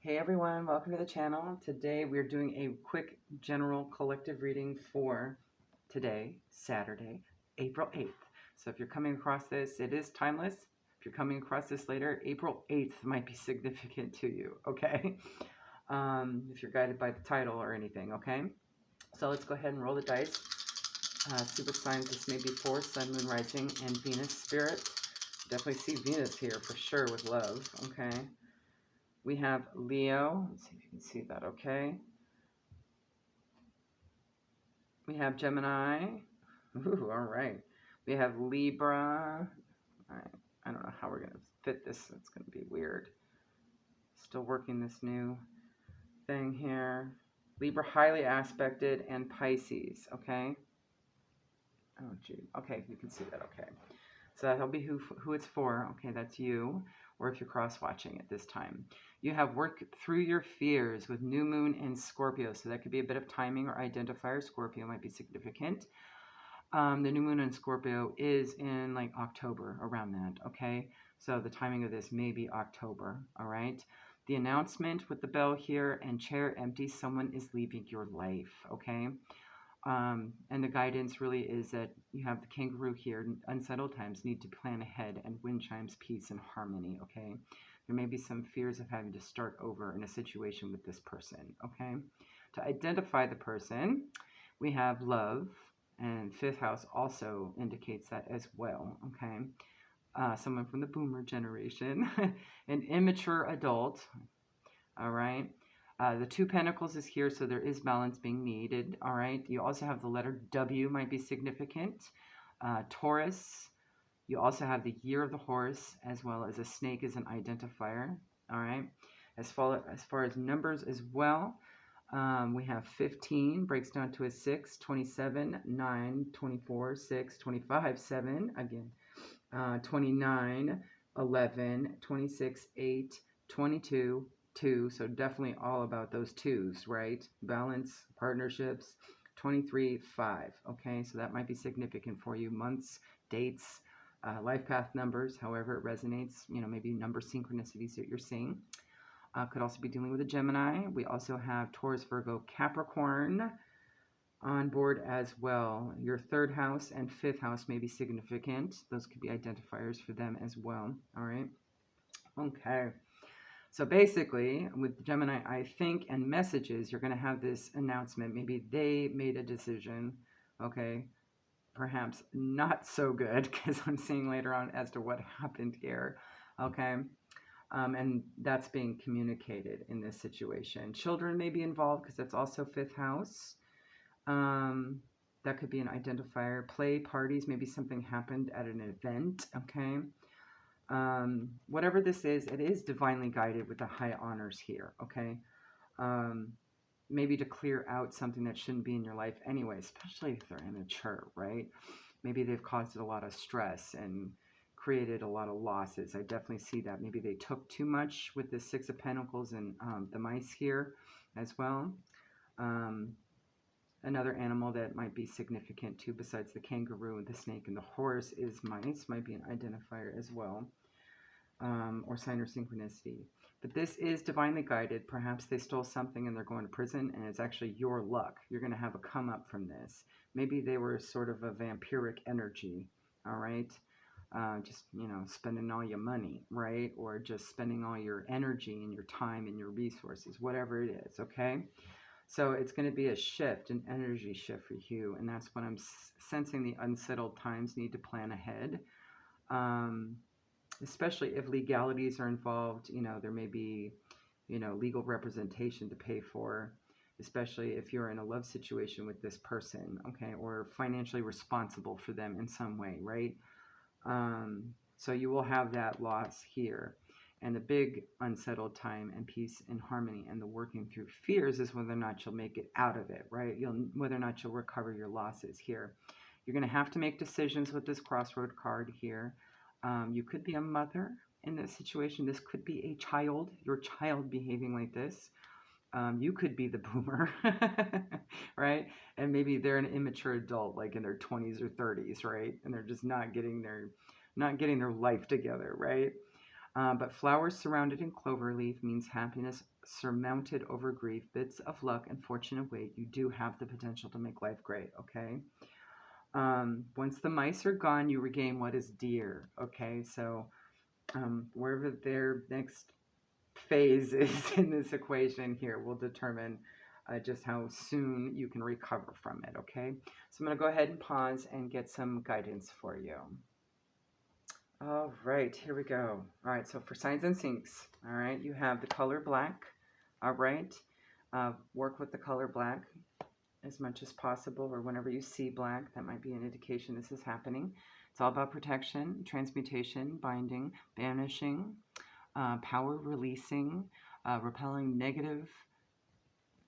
Hey everyone, welcome to the channel. Today we're doing a quick general collective reading for today, Saturday, April 8th. So if you're coming across this, it is timeless. If you're coming across this later, April 8th might be significant to you, okay? If you're guided by the title or anything, okay? So let's go ahead and roll the dice. See what signs this may be for: Sun, Moon, Rising, and Venus Spirit. Definitely see Venus here for sure with love, okay? We have Leo. Let's see if you can see that okay. We have Gemini. Ooh, all right. We have Libra. All right. I don't know how we're going to fit this. It's going to be weird. Still working this new thing here. Libra highly aspected, and Pisces, okay? Oh, gee. Okay, you can see that, okay. So that'll be who it's for. Okay, that's you, or if you're cross-watching at this time. You have worked through your fears with new moon in Scorpio, so that could be a bit of timing or identifier. Scorpio might be significant. The new moon in Scorpio is in like October, around that, okay? So the timing of this may be October, all right? The announcement with the bell here and chair empty, someone is leaving your life, okay? And the guidance really is that you have the kangaroo here. Unsettled times, need to plan ahead, and wind chimes, peace and harmony, okay? There may be some fears of having to start over in a situation with this person, okay? To identify the person, we have love, and fifth house also indicates that as well, okay? Someone from the boomer generation, an immature adult, all right? The two pentacles is here, so there is balance being needed, all right? You also have the letter W, might be significant. Taurus, you also have the year of the horse, as well as a snake as an identifier, all right? As far as numbers as well, we have 15, breaks down to a 6, 27, 9, 24, 6, 25, 7, again, 29, 11, 26, 8, 22, 2, so definitely all about those twos, right? Balance, partnerships, 23, 5, okay? So that might be significant for you. Months, dates, life path numbers, however it resonates, you know, maybe number synchronicities that you're seeing. Could also be dealing with a Gemini. We also have Taurus, Virgo, Capricorn on board as well. Your third house and fifth house may be significant. Those could be identifiers for them as well, all right? Okay. So basically, with Gemini, I think, and messages, you're going to have this announcement. Maybe they made a decision, okay? Perhaps not so good, because I'm seeing later on as to what happened here, okay? And that's being communicated in this situation. Children may be involved, because that's also fifth house. That could be an identifier. Play parties, maybe something happened at an event, okay? Whatever this is, it is divinely guided with the high honors here, okay? Maybe to clear out something that shouldn't be in your life anyway, especially if they're immature, right? Maybe they've caused a lot of stress and created a lot of losses. I definitely see that. Maybe they took too much with the Six of Pentacles and the mice here as well. Another animal that might be significant too, besides the kangaroo, the snake, and the horse, is mice. Might be an identifier as well, or sign or synchronicity. But this is divinely guided. Perhaps they stole something and they're going to prison, and it's actually your luck. You're going to have a come up from this. Maybe they were sort of a vampiric energy, all right? Just, you know, spending all your money, right? Or just spending all your energy and your time and your resources, whatever it is, okay? So it's going to be a shift, an energy shift for you, and that's what I'm sensing. The unsettled times need to plan ahead, especially if legalities are involved. You know, there may be, you know, legal representation to pay for, especially if you're in a love situation with this person, okay, or financially responsible for them in some way, right? So you will have that loss here. And the big unsettled time and peace and harmony and the working through fears is whether or not you'll make it out of it, right? Whether or not you'll recover your losses here. You're going to have to make decisions with this crossroad card here. You could be a mother in this situation. This could be a child, your child behaving like this. You could be the boomer, right? And maybe they're an immature adult, like in their 20s or 30s, right? And they're just not getting their life together, right? But flowers surrounded in clover leaf means happiness surmounted over grief, bits of luck and fortune await. You do have the potential to make life great, okay? Once the mice are gone, you regain what is dear, okay? So wherever their next phase is in this equation here will determine just how soon you can recover from it, okay? So I'm going to go ahead and pause and get some guidance for you. All right, here we go. All right, so for signs and sinks, all right, you have the color black. All right, work with the color black as much as possible, or whenever you see black, that might be an indication this is happening. It's all about protection, transmutation, binding, banishing, power releasing, repelling negative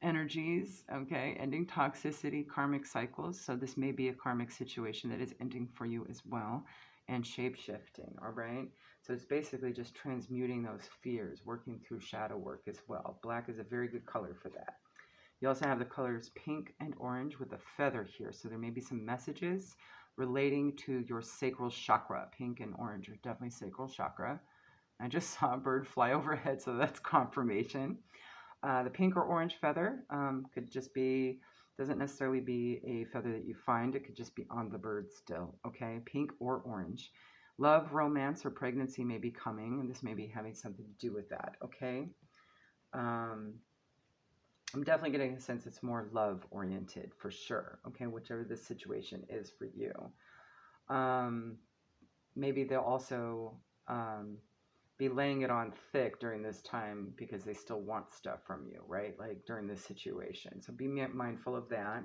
energies, okay, ending toxicity, karmic cycles. So this may be a karmic situation that is ending for you as well, and shape shifting, all right? So it's basically just transmuting those fears, working through shadow work as well. Black is a very good color for that. You also have the colors pink and orange with a feather here. So there may be some messages relating to your sacral chakra. Pink and orange are definitely sacral chakra. I just saw a bird fly overhead, so that's confirmation. The pink or orange feather could just be, doesn't necessarily be a feather that you find. It could just be on the bird still, okay? Pink or orange. Love, romance, or pregnancy may be coming, and this may be having something to do with that, okay? I'm definitely getting a sense it's more love oriented for sure, okay, whichever this situation is for you. Maybe they'll also be laying it on thick during this time because they still want stuff from you, right? Like during this situation. So be mindful of that.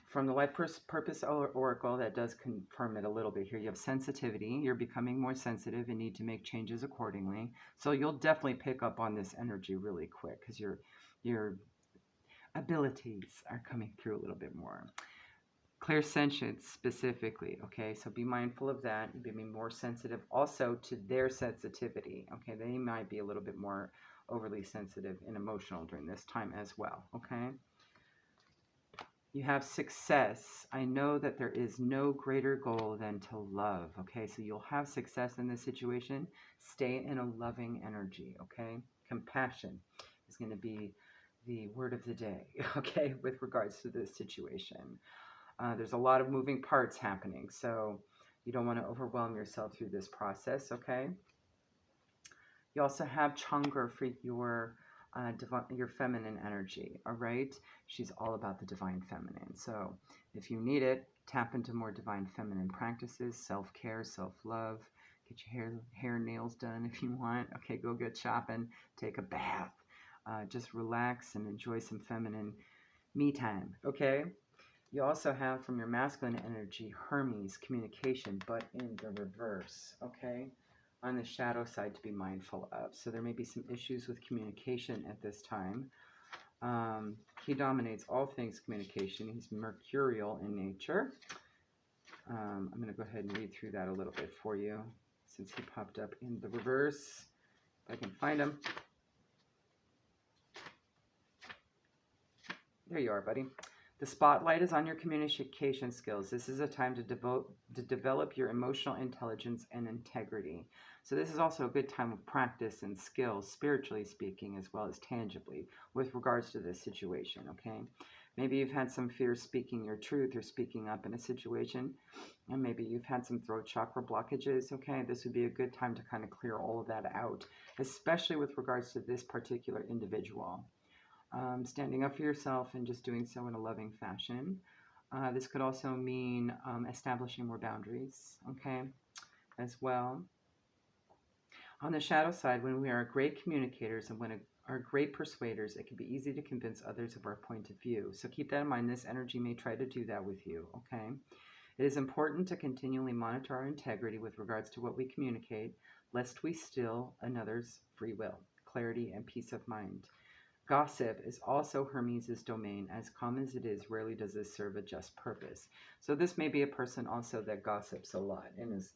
From the Life Purpose Oracle, that does confirm it a little bit here. You have sensitivity. You're becoming more sensitive and need to make changes accordingly. So you'll definitely pick up on this energy really quick because your abilities are coming through a little bit more. Clairsentience specifically, okay? So be mindful of that. You're being more sensitive also to their sensitivity, okay? They might be a little bit more overly sensitive and emotional during this time as well, okay? You have success. I know that there is no greater goal than to love, okay? So you'll have success in this situation. Stay in a loving energy, okay? Compassion is going to be the word of the day, okay, with regards to this situation. There's a lot of moving parts happening, so you don't want to overwhelm yourself through this process, okay? You also have Chang'e for your feminine energy, all right? She's all about the divine feminine. So if you need it, tap into more divine feminine practices, self-care, self-love. Get your hair and nails done if you want. Okay, go get shopping, take a bath. Just relax and enjoy some feminine me time, okay? You also have from your masculine energy, Hermes, communication, but in the reverse, okay? On the shadow side to be mindful of. So there may be some issues with communication at this time. He dominates all things communication. He's mercurial in nature. I'm going to go ahead and read through that a little bit for you since he popped up in the reverse. If I can find him. There you are, buddy. The spotlight is on your communication skills. This is a time to develop your emotional intelligence and integrity. So this is also a good time of practice and skills, spiritually speaking, as well as tangibly, with regards to this situation, okay? Maybe you've had some fear speaking your truth or speaking up in a situation, and maybe you've had some throat chakra blockages, okay? This would be a good time to kind of clear all of that out, especially with regards to this particular individual. Standing up for yourself and just doing so in a loving fashion. This could also mean establishing more boundaries, okay, as well. On the shadow side, when we are great communicators and when are great persuaders, it can be easy to convince others of our point of view. So keep that in mind. This energy may try to do that with you, okay? It is important to continually monitor our integrity with regards to what we communicate, lest we steal another's free will, clarity, and peace of mind. Gossip is also Hermes' domain. As common as it is, rarely does this serve a just purpose. So this may be a person also that gossips a lot and is,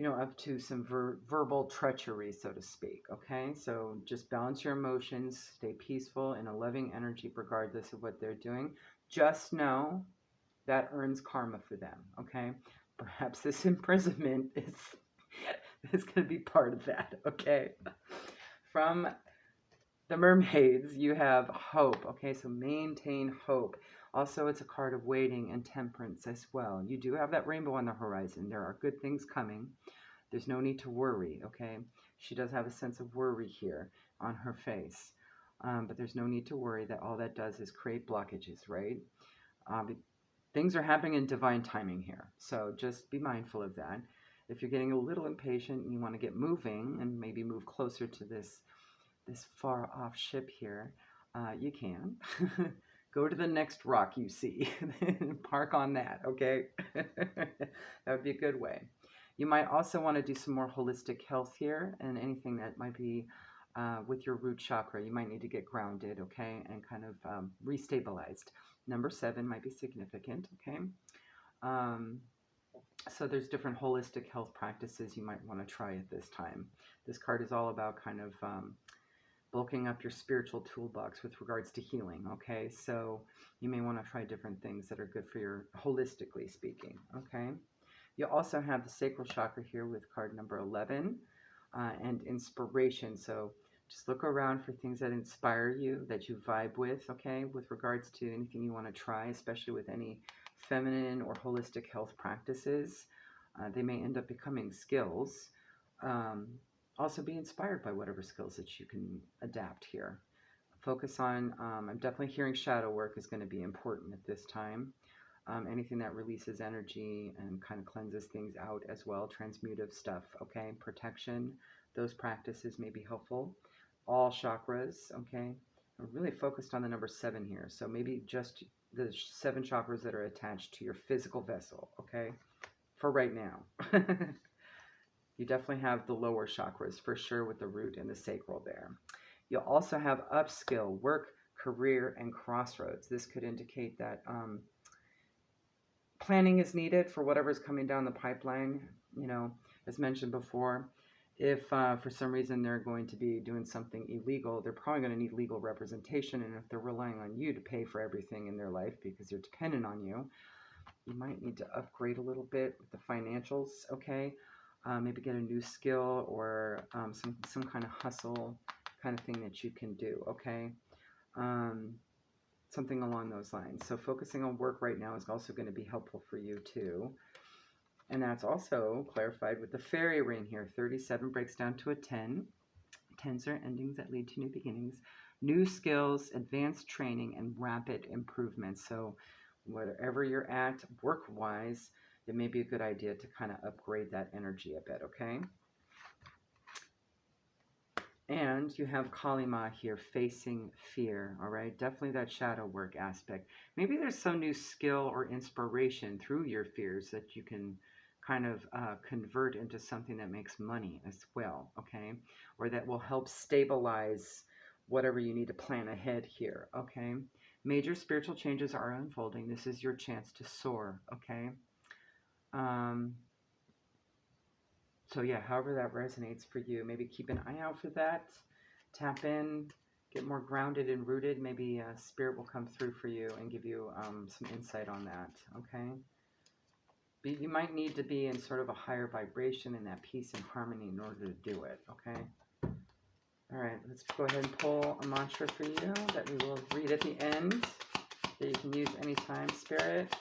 up to some verbal treachery, so to speak, okay? So just balance your emotions, stay peaceful in a loving energy regardless of what they're doing. Just know that earns karma for them, okay? Perhaps this imprisonment is is going to be part of that, okay? From the mermaids, you have hope, okay? So maintain hope. Also, it's a card of waiting and temperance as well. You do have that rainbow on the horizon. There are good things coming. There's no need to worry, okay? She does have a sense of worry here on her face. But there's no need to worry that all that does is create blockages, right? Things are happening in divine timing here. So just be mindful of that. If you're getting a little impatient and you want to get moving and maybe move closer to this far off ship here, you can. Go to the next rock you see and park on that, okay? That would be a good way. You might also want to do some more holistic health here, and anything that might be with your root chakra. You might need to get grounded, okay, and kind of restabilized. Number 7 might be significant, okay? So there's different holistic health practices you might want to try at this time. This card is all about kind of bulking up your spiritual toolbox with regards to healing, okay? So you may want to try different things that are good for your, holistically speaking, okay? You also have the sacral chakra here with card number 11 and inspiration. So just look around for things that inspire you, that you vibe with, okay? With regards to anything you want to try, especially with any feminine or holistic health practices. They may end up becoming skills. Also be inspired by whatever skills that you can adapt here. Focus on, I'm definitely hearing shadow work is going to be important at this time. Anything that releases energy and kind of cleanses things out as well, transmutive stuff, okay? Protection, those practices may be helpful. All chakras, okay? I'm really focused on the number 7 here, so maybe just the 7 chakras that are attached to your physical vessel, okay? For right now. You definitely have the lower chakras for sure with the root and the sacral there. You'll also have upskill, work, career, and crossroads. This could indicate that planning is needed for whatever's coming down the pipeline. You know, as mentioned before, if for some reason they're going to be doing something illegal, they're probably going to need legal representation. And if they're relying on you to pay for everything in their life because they're dependent on you, you might need to upgrade a little bit with the financials, okay? Maybe get a new skill or some kind of hustle kind of thing that you can do, okay? Something along those lines. So focusing on work right now is also going to be helpful for you too. And that's also clarified with the fairy ring here. 37 breaks down to a 10. 10s are endings that lead to new beginnings, new skills, advanced training, and rapid improvement. So wherever you're at work-wise, it may be a good idea to kind of upgrade that energy a bit, okay? And you have Kalima here, facing fear, all right? Definitely that shadow work aspect. Maybe there's some new skill or inspiration through your fears that you can kind of convert into something that makes money as well, okay? Or that will help stabilize whatever you need to plan ahead here, okay? Major spiritual changes are unfolding. This is your chance to soar, okay? So yeah, however that resonates for you, maybe keep an eye out for that. Tap in, get more grounded and rooted. Maybe spirit will come through for you and give you some insight on that, okay? But you might need to be in sort of a higher vibration and that peace and harmony in order to do it, okay? All right, let's go ahead and pull a mantra for you that we will read at the end that you can use anytime, Spirit.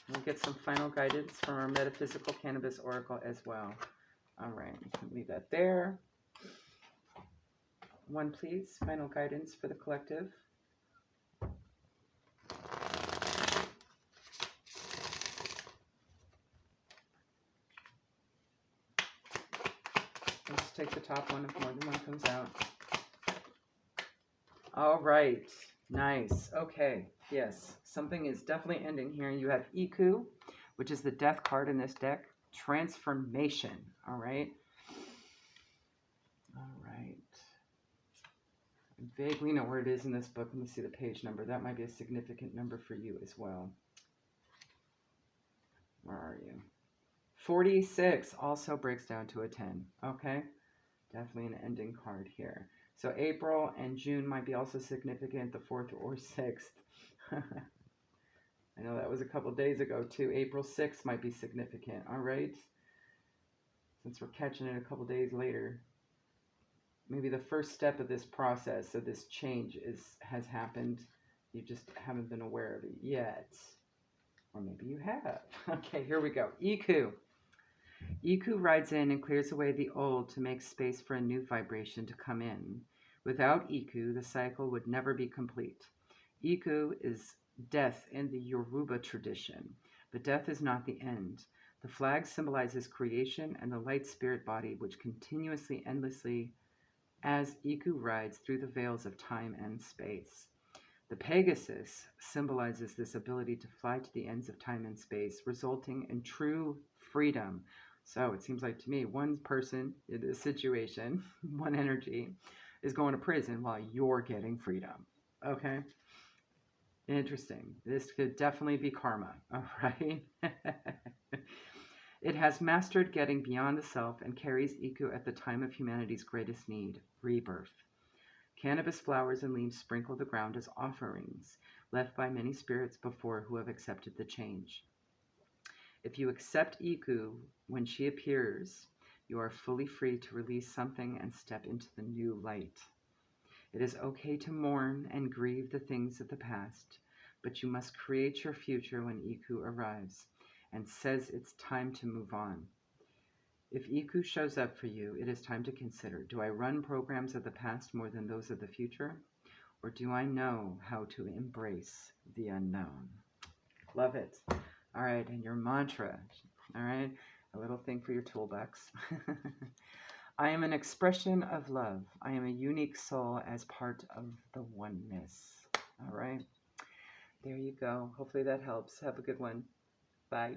We'll get some final guidance from our metaphysical cannabis oracle as well. All right, you can leave that there. One, please. Final guidance for the collective. Let's take the top one if more than one comes out. All right, nice. Okay, yes, something is definitely ending here. You have Iku, which is the death card in this deck. Transformation, all right? All right. I vaguely know where it is in this book. Let me see the page number. That might be a significant number for you as well. Where are you? 46 also breaks down to a 10, okay? Definitely an ending card here. So April and June might be also significant, the 4th or 6th. I know that was a couple days ago too. April 6th might be significant, all right? since we're catching it a couple days later, maybe the first step of this process, of this change, has happened. You just haven't been aware of it yet. Or maybe you have. Okay, here we go. Iku. Iku rides in and clears away the old to make space for a new vibration to come in. Without Iku, the cycle would never be complete. Iku is death in the Yoruba tradition, but death is not the end. The flag symbolizes creation and the light spirit body, which continuously, endlessly, as Iku rides through the veils of time and space. The Pegasus symbolizes this ability to fly to the ends of time and space, resulting in true freedom. So it seems like to me, one person in this situation, one energy, is going to prison while you're getting freedom. Okay? Interesting. This could definitely be karma. All right? It has mastered getting beyond the self and carries Iku at the time of humanity's greatest need, rebirth. Cannabis flowers and leaves sprinkle the ground as offerings, left by many spirits before who have accepted the change. If you accept Iku when she appears, you are fully free to release something and step into the new light. It is okay to mourn and grieve the things of the past, but you must create your future when Iku arrives and says it's time to move on. If Iku shows up for you, it is time to consider, do I run programs of the past more than those of the future? Or do I know how to embrace the unknown? Love it. All right, and your mantra. All right, a little thing for your toolbox. I am an expression of love. I am a unique soul as part of the oneness. All right, there you go. Hopefully that helps. Have a good one. Bye.